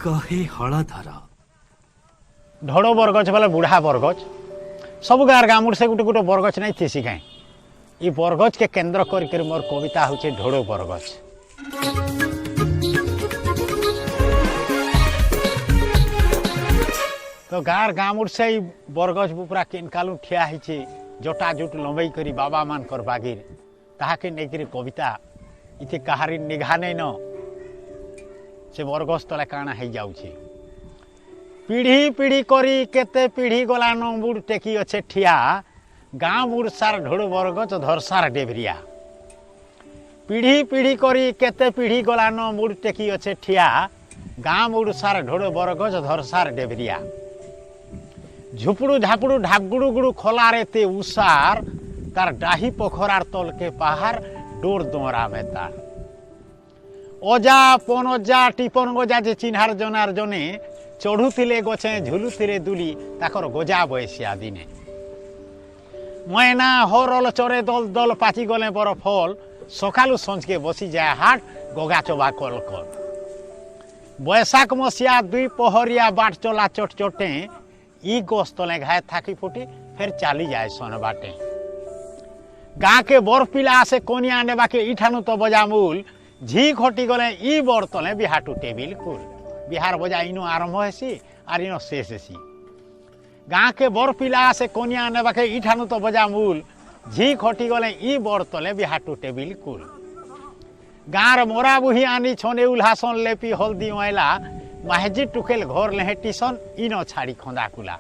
कहे हलधर ढोड़ बरगछ बोले बुढ़ा बरगछ सब गाँव गामुड़ से गोटे गोटे बरगछ नहीं थी कहीं ये बरगछ के केन्द्र कर मोर कविता हूँ ढोड़ बरगछ। तो गाँव गामुड़ से बरगछ पूरा किनकालू ठिया है जटा जुट लंबई करी बाबा मान कर बागिर ताके नहीं कविता इथे कहारी निघा नहीं न से बरगछ तले काना है जाउछे पीढ़ी पीढ़ी करी केते पीढ़ी गला न मुड़ टेकी अच्छे ठिया गाँ मुड़ सार ढोड़ बरगछ धरसार डेभरिया पीढ़ी पीढ़ी करी केते पीढ़ी गला न मुड़ टेकी अच्छे ठिया गाँ मुड़ सार ढोड़ बरगछ धरसार डेभरिया झुपड़ू झापड़ू ढापगुड़ू गुड़ू खोला रे ते उसार तार डाही पोखरार तल के पहाड़ डोर दोरा में तार अजा पनजा टिपन गजा जे चिन्हार जनार जने चढ़ुले गछे झुलुले दुली ताकर गजा बयसिया दिने मैना हरल चरे दल दल पाची गले बर फल सकालू संजके बसी जाए हाट गगा चबा कल कल बैशाख मसिया दुई पहरिया बाट चला चट चटे ई गछ तले घाय थाकी फुटी फिर चली जाए सन बाटे गाँ के बर पिला आसे कोनिया ने बाके इठानु तो बजा मूल झी खटी गले ई बर तले बिहाटू टेबिल कुल बिहार बजा इनो आरंभ हेसी आर इनो शेष हेसी गाँ के बर पिला आसे कोनिया ने बाके इठानु तो बजा मूल झी खटी गले ई बर तले बिहाटू टेबिल कुल गाँर मोरा बुही आनी छने उल्हासन लेपी हल्दी मैला माहेजी टुकेल घर लेहे टीसन इनो छाड़ी खंदा कुला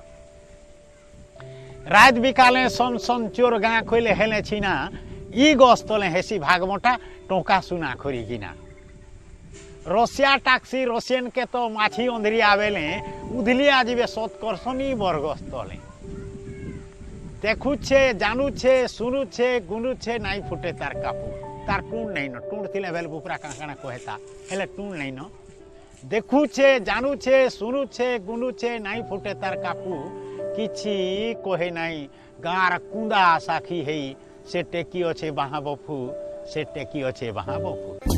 रात बिकाले सन सन चोर गाँ खोले हेले छिना ई गछ तले हेसी भागमटा टोका सुना खोरी गिना रसिया टाक्सी रसियन के तो माछी अंधरी आवेले उधली आजीबे सत करसनी बरगछ तले देखुछे जानुछे सुनुछे गुनुछे नाई फुटे तार कापू तार टूण नहीं न टूण थिले बेल बुपरा काना कहेता हेले टूण नहीं न देखुछे जानुछे सुनुछे गुनुछे नाई फुटे तार कापू किछि कहे नाई गाँर कुंदा साखी है से टेकी अच्छे बाहा बफू से टेकी अच्छे बाहा बफू।